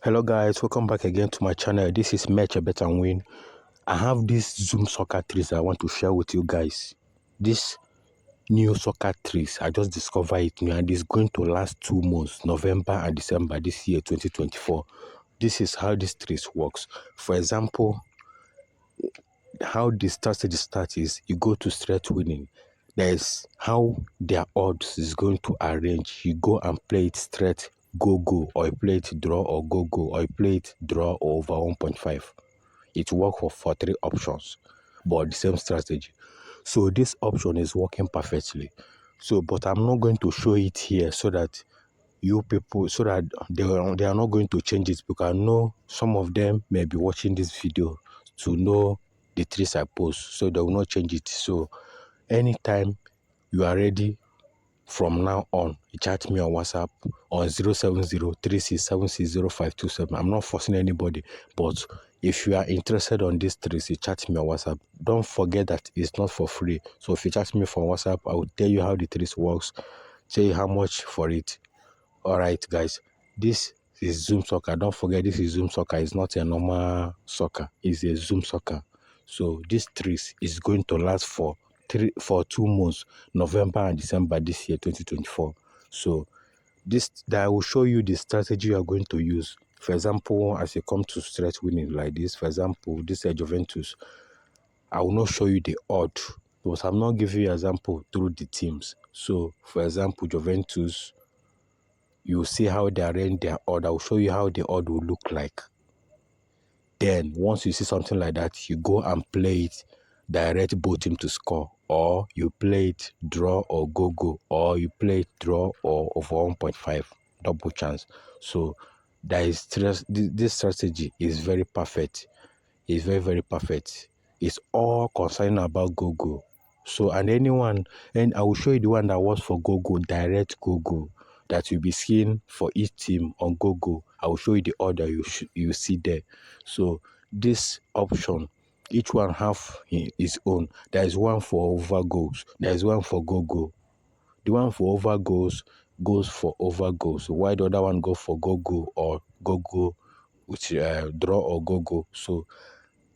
Hello guys, welcome back again to my channel. This is Bett&win. I have this Zoom soccer trees I want to share with you guys. This new soccer trees, I just discovered it new and it's going to last 2 months, November and December this year, 2024. This is how this trees works. For example, how the strategy starts is you go to straight winning. There is how their odds is going to arrange. You go and play it straight go, or you play it draw or go, or you play it draw or over 1.5. It works for 3 options, but the same strategy. So this option is working perfectly. So, but I'm not going to show it here so that you people, so that they are not going to change it, because I know some of them may be watching this video to know the trees I post, so they will not change it. So anytime you are ready, from now on, you chat me on WhatsApp on 07036760527. I'm not forcing anybody, but if you are interested on these trees, you chat me on WhatsApp. Don't forget that it's not for free. So if you chat me from WhatsApp, I will tell you how the trees works, tell you how much for it. All right, guys, this is Zoom soccer. Don't forget, this is Zoom soccer. It's not a normal soccer. It's a Zoom soccer. So this trees is going to last for 2 months, November and December this year, 2024. So that I will show you the strategy you are going to use. For example, as you come to straight winning like this, for example, this is Juventus. I will not show you the odd, because I'm not giving you an example through the teams. So, for example, Juventus, you see how they arrange their odd. I will show you how the odd will look like. Then, once you see something like that, you go and play it direct both team to score, or you play it draw or go, or you play it draw or over 1.5 double chance. So, this strategy is very perfect. It's very perfect. It's all concerning about go. So, and I will show you the one that works for go, direct go, that you'll be seeing for each team on go. I will show you the order you see there. So this option, each one have its own. There is one for over goals. There is one for go. The one for over goals goes for over goals. Why the other one go for go or go, which draw or go. So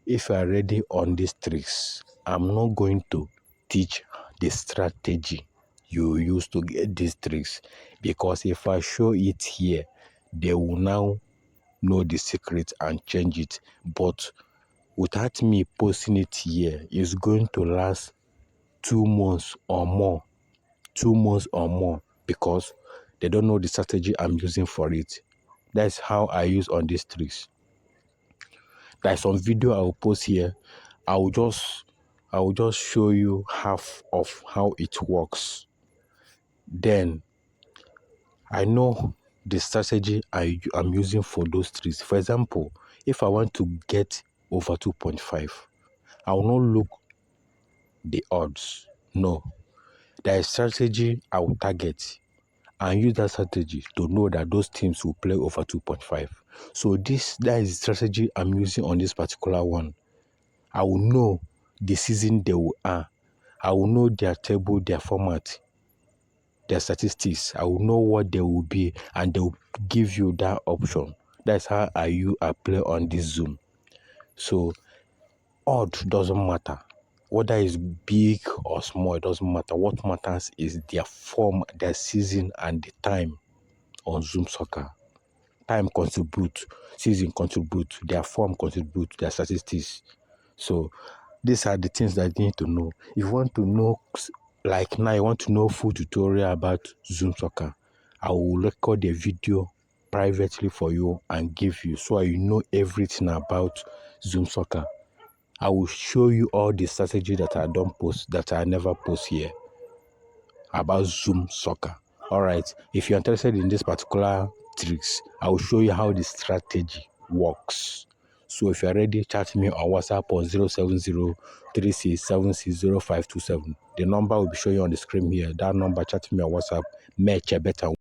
if you are ready on these tricks, I'm not going to teach the strategy you use to get these tricks, because if I show it here, they will now know the secret and change it. But without me posting it here, it's going to last 2 months or more. 2 months or more, because they don't know the strategy I'm using for it. That's how I use on these tricks. There's some video I will post here. I will just show you half of how it works. Then I know the strategy I'm using for those trees. For example, if I want to get over 2.5, I will not look the odds. No. There is strategy I will target and use that strategy to know that those teams will play over 2.5. So that is the strategy I'm using on this particular one. I will know the season they will are. I will know their table, their format, their statistics. I will know what they will be, and they will give you that option. That's how I play on this Zoom. So odd doesn't matter. Whether it's big or small, it doesn't matter. What matters is their form, their season, and the time on Zoom soccer. Time contribute, season contribute, their form contribute, their statistics. So these are the things that you need to know. If you want to know, like now, you want to know full tutorial about Zoom soccer, I will record a video privately for you and give you, so you know everything about Zoom soccer. I will show you all the strategy that I don't post, that I never post here about Zoom soccer. All right. If you're interested in this particular tricks, I will show you how the strategy works. So if you're ready, chat me on WhatsApp on 07036760527. The number will be showing on the screen here. That number, chat me on WhatsApp. Better.